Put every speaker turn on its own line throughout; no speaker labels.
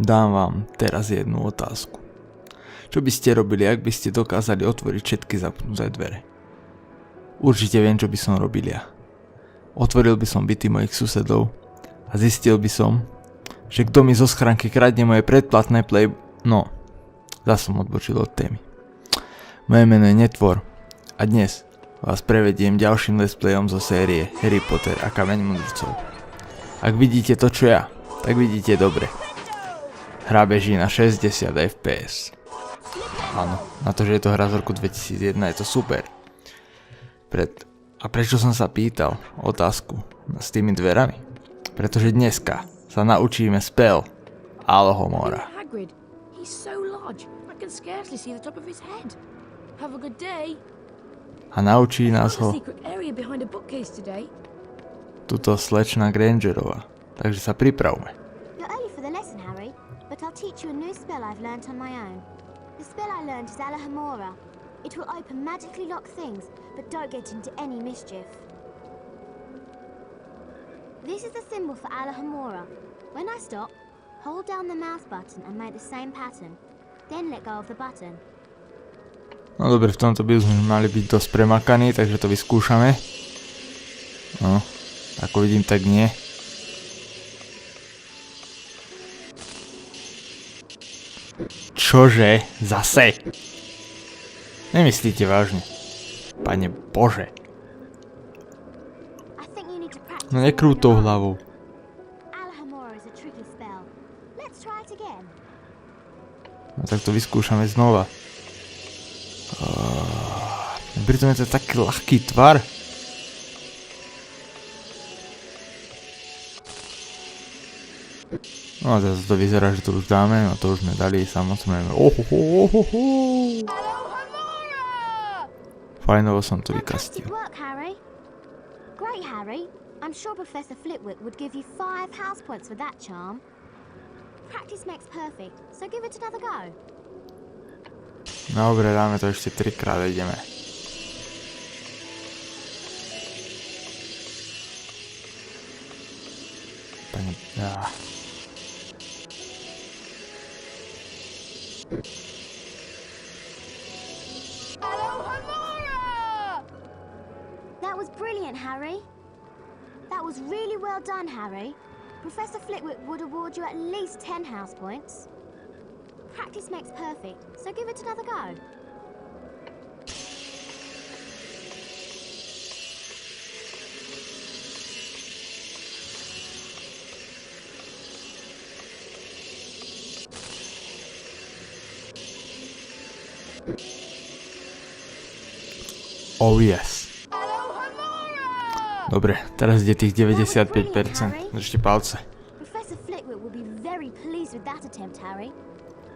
Dám vám teraz jednu otázku. Čo by ste robili, ak by ste dokázali otvoriť všetky zapnuté dvere? Určite viem, čo by som robil ja. Otvoril by som byty mojich susedov a zistil by som, že kto mi zo schránky kradne moje predplatné No, zase som odbočil od témy. Moje meno je Netvor a dnes vás prevediem ďalším let's playom zo série Harry Potter a Kameň mudrcov. Ak vidíte to, čo ja, tak vidíte dobre. Hra beží na 60 fps. Áno, na to, že je to hra z roku 2001, je to super. A prečo som sa pýtal otázku s tými dverami? Pretože dneska sa naučíme spell Alohomora.
Hagrid, he's so large, I can scarcely see the top of his head. Have a good day.
A naučí nás ho tuto slečna Grangerová. Takže sa pripravme.
You're early for the lesson, Harry, but I'll teach you a new spell I've learnt on my own. The spell I learned is Alohomora. It will open magically locked things, but don't get into any mischief. This is the symbol for Alohomora. When I stop, hold down the mouse button and make the same pattern. Then let go of the button.
No dobre, v tomto by sme mali byť dosť premakaní, takže to vyskúšame. No, ako vidím, tak nie. Čože? Zase? Nemyslíte vážne? Pane Bože. No nekrúť tou hlavou. No tak to vyskúšame znova. Pritom je to taký ľahký tvar. No a teraz to vyzerá, že to už dáme, no to už sme dali, samozrejme. Fajnovo som to vykastil.
Great, Harry. I'm sure Professor Flitwick would give you 5 house points for that charm. Practice makes perfect, so give it another go.
Dobre, dáme to ešte 3-krát, ideme. Pane,
That was brilliant, Harry. That was really well done, Harry. Professor Flitwick would award you at least 10 house points. Practice makes perfect, so give it another go.
Oh yes. Dobre, teraz ide tých 95%. Držte palce.
Professor Flitwick will be very pleased with that attempt, Harry.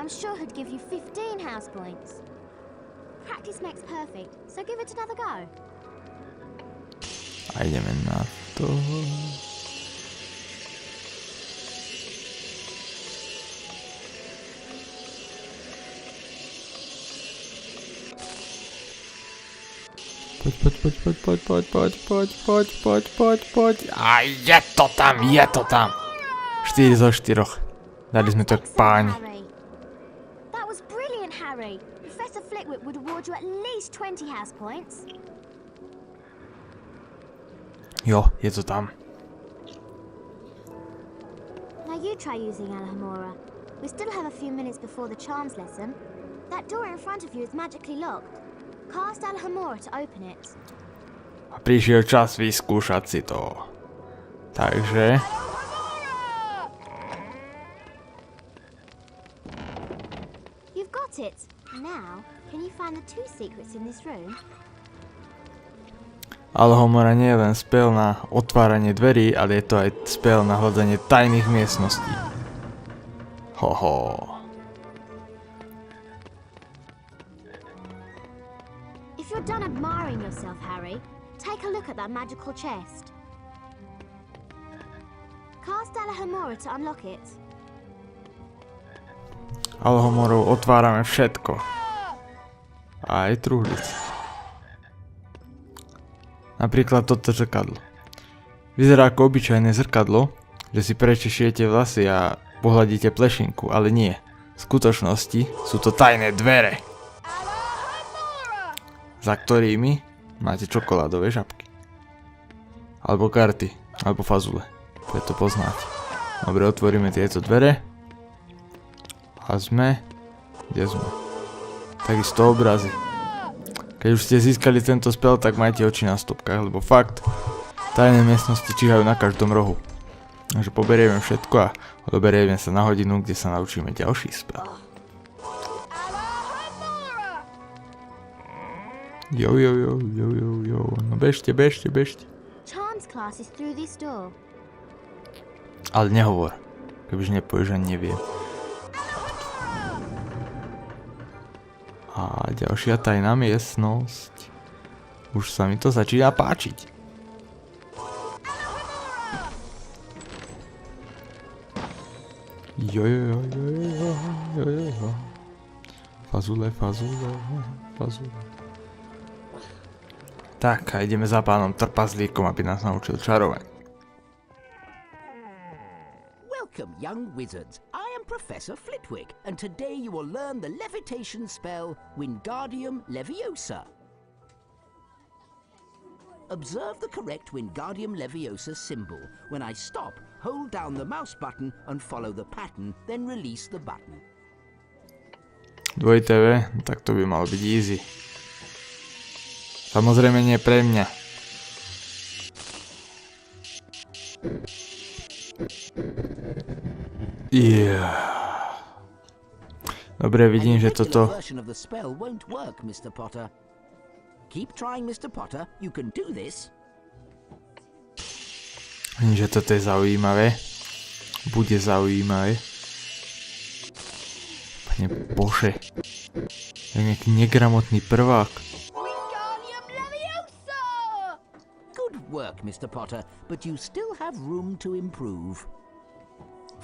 I'm sure he'd give you 15 house points. Practice makes perfect, so give it another go.
A ideme na to. Poď. A je to tam. 4 zo 4. Dali sme to k páni.
That was brilliant, Harry. Professor Flitwick would award you at least 20 house points.
Jo, je to tam.
Now you try using Alohomora. We still have a few minutes before the charms lesson. That door in front of you is magically locked. Cast Alohomora to open it.
A prišiel čas vyskúšať si to. Takže...
You've got it. Now, can you find the 2 secrets in this room?
Alohomora nie je len spell na otváranie dverí, ale je to aj spell na hľadanie tajných miestností. Hoho.
If you're done admiring yourself, Harry, take a look at that magical chest. Cast Alohomora to unlock it.
Alohomorou otvárame všetko. Aj truhlice. Napríklad toto zrkadlo. Vyzerá ako obyčajné zrkadlo, že si prečešiete vlasy a pohľadíte plešinku, ale nie. V skutočnosti sú to tajné dvere, za ktorými máte čokoládové žabky. Alebo karty, alebo fazule. Preto poznáte. Dobre, otvoríme tieto dvere. A sme... Kde sme? Takisto obrazy. Keď už ste získali tento spell, tak majte oči na stopkách, lebo fakt, tajné miestnosti číhajú na každom rohu. Takže poberieme všetko a odoberieme sa na hodinu, kde sa naučíme ďalší spell. Jo, no bežte.
Charms class is through this door.
Ale nehovor, kebyže nepovieš, ani neviem. A ďalšia tajná miestnosť. Už sa mi to začína páčiť. Jo. Fazule. Tak, a ideme za pánom trpazlíkom, aby nás naučil čarovať.
Welcome, young wizards. I am Professor Flitwick, and today you will learn the levitation spell Wingardium Leviosa. Observe the correct Wingardium Leviosa symbol. When I stop, hold down the mouse button and follow the pattern, then release the button.
Dvojité V, tak to by malo byť easy. Samozrejme nie pre mňa. Dobre, vidím, že toto... Vidím, že toto je zaujímavé. Bude zaujímavé. Pane Bože. Je nejaký negramotný prvák.
Work, Mr. Potter, but you still have room to improve.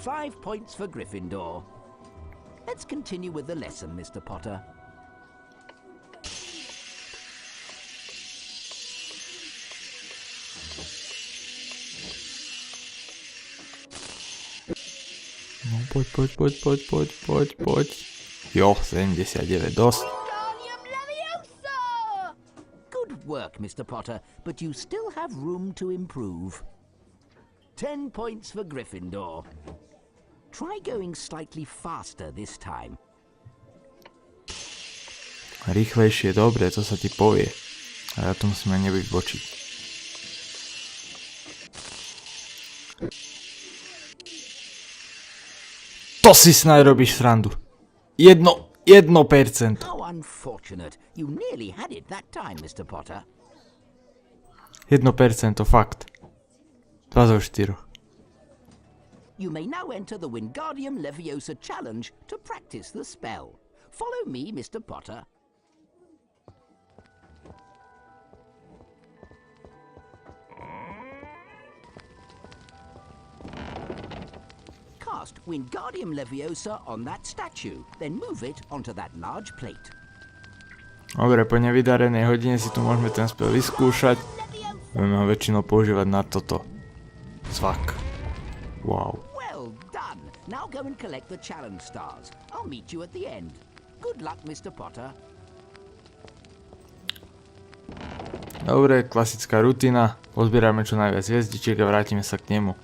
5 points for Gryffindor. Let's continue with the lesson, Mr. Potter.
No poď. Jo, 79, dosť.
Work, Mr. Potter, but you still have room to improve. 10 points for Gryffindor. Try going slightly faster this time.
Rýchlejšie, dobre, to sa ti povie. A ja to musím aj nebyť v oči. To si snad robíš srandu. 1%.
How unfortunate. You nearly had it that time, Mr. Potter.
1%, fakt. 2 zo 4.
You may now enter the Wingardium Leviosa challenge to practice the spell. Follow me, Mr. Potter. Cast Wingardium Leviosa on that statue, then move it onto that large plate.
Dobre, po nevydarenej hodine si tu môžeme ten spell vyskúšať. Budeme ho väčšinou používať na toto. Cvak. Wow.
Well done. Now go and collect the challenge stars. I'll meet you at the end. Good luck, Mr. Potter.
Dobre, klasická rutina. Pozbierame čo najviac hviezdičiek a vrátime sa k nemu.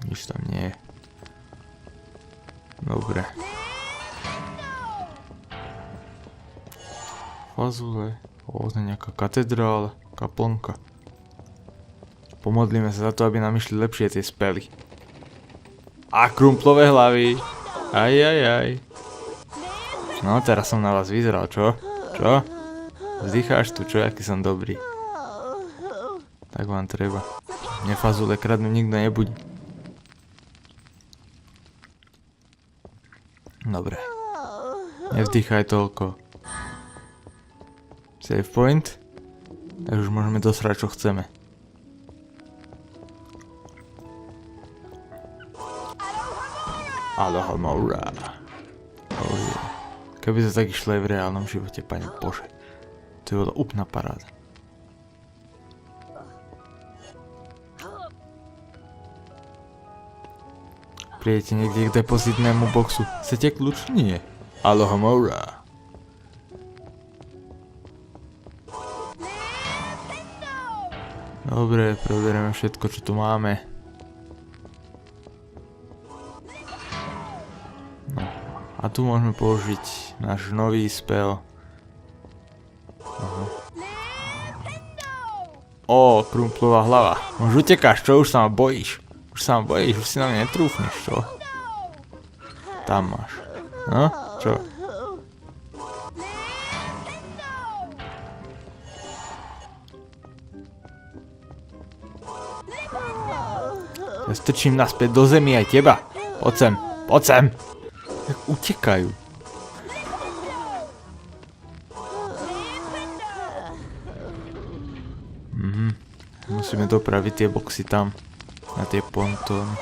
Nič tam nie je. Dobre. Fazule. Nejaká katedrála. Kaplnka. Pomodlíme sa za to, aby nám išli lepšie tie spely. A krumplové hlavy. Aj. No, teraz som na vás vyzeral, čo? Čo? Vzdycháš tu, čo? Aký som dobrý. Tak vám treba. Mne fazule kradnú nikto nebudí. Dobre. Nevdýchaj toľko. Save point. Tak už môžeme dosrať, čo chceme. Alohomora. Oh yeah. Keby to tak išlo aj v reálnom živote, Pane Bože. To je bola úplná paráda. Prijete niekde k depozitnému boxu. Chcete kľúč? Nie. Alohomora. Dobre, preberieme všetko, čo tu máme. No. A tu môžeme použiť náš nový spell. Aha. Ó, krumplová hlava. Už utekáš, čo? Už sa ma bojíš. Už si na mňa netrúfneš, čo? Tam máš. No, čo? Ja strčím naspäť do zemi aj teba. Poď sem, poď sem. Tak utekajú. Musíme dopraviť tie boxy tam. Na tie pontóny.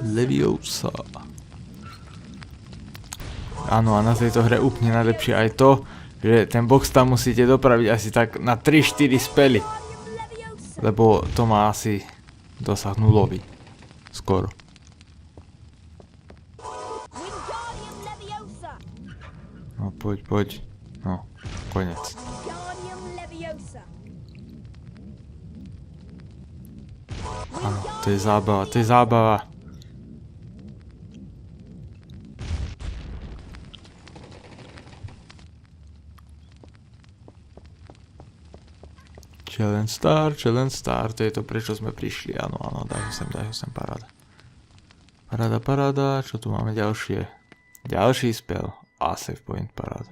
Leviosa. Áno, a na tejto hre úplne najlepšie aj to, že ten box tam musíte dopraviť asi tak na 3-4 spely. Lebo to má asi dosah nulový. Skoro. No poď. No, konec. Áno, to je zábava. Challenge Star, to je to, prečo sme prišli, áno, daj ho sem, paráda. Paráda, čo tu máme ďalšie? Ďalší spell, a save point, paráda.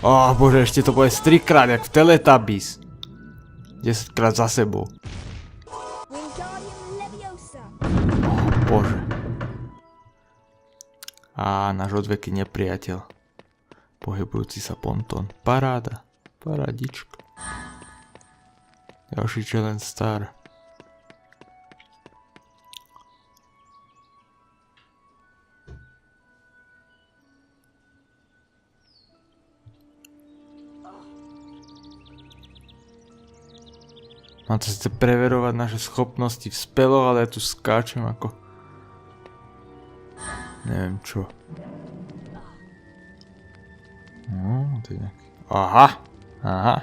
Ó, bože, ešte to bude 3-krát, jak v Teletubbies. 10-krát za sebou. Ó, bože. Á, náš odveký nepriateľ. Pohybujúci sa pontón. Paráda. Parádička. Ďalší Challenge Star. Mám to sice preverovať naše schopnosti v speloch, ale ja tu skáčem ako... Neviem čo. No, to je nejaký... Aha.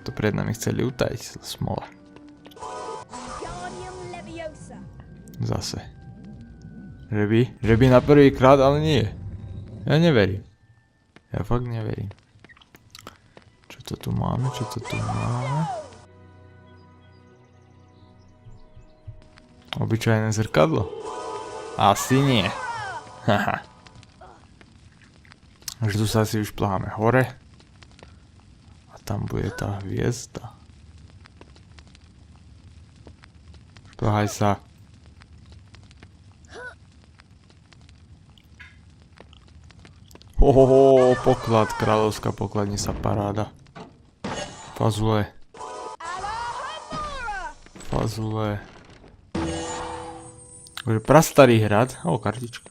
To pred nami chceli utajiť, smola. Zase. Že by na prvý krát, ale nie. Ja neverím. Ja fakt neverím. Čo to tu máme? Obyčajné zrkadlo? Asi nie. Haha. Až tu sa asi už pláme hore. A tam bude tá hviezda. Šplhaj sa. Hohoho, poklad, kráľovská pokladnica, paráda. Fazule. Prastarý hrad. O, kartička.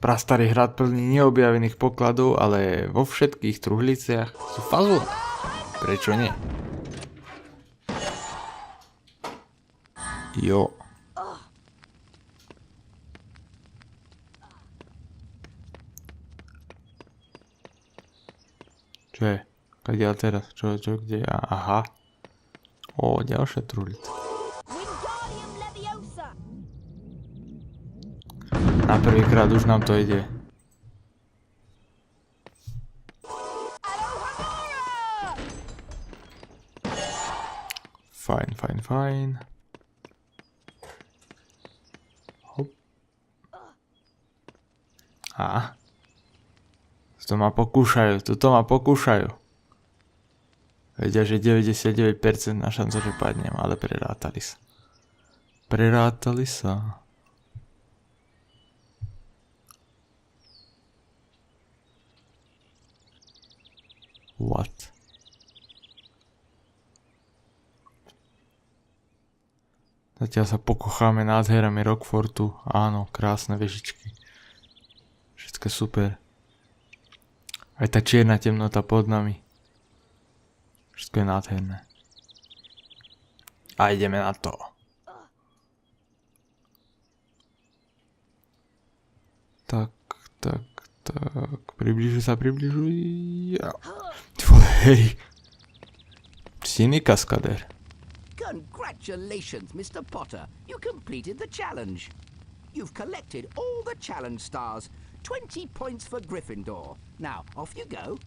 Prastarý hrad plný neobjavených pokladov, ale vo všetkých truhliciach sú fazule. Prečo nie? Jo. Čo je? Kadiaľ teraz? Čo, kde? Aha. Ó, ďalšia truhlica. Na prvýkrát už nám to ide. Fajn. Hop. Tuto ma pokúšajú. Vedia, že 99% na šancu, že padnem, ale prerátali sa. What? Zatiaľ sa pokocháme nádherami Rockfortu. Áno, krásne vežičky. Všetko super. Aj tá čierna temnota pod nami. Všetko je nádherné. A ideme na to. Tak. Približuj sa. Ja. Hej. Si iný kaskadér.
Congratulations, Mr. Potter. You completed the challenge. You've collected all the challenge stars. 20 points for Gryffindor. Now, off you go.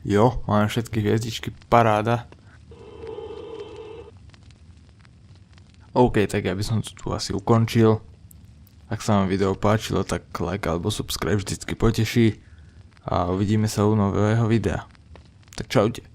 Jo, máme všetky hviezdičky, paráda. OK, tak ja by som to tu asi ukončil. Ak sa vám video páčilo, tak like alebo subscribe vždycky poteší. A uvidíme sa u nového videa. Tak čaute.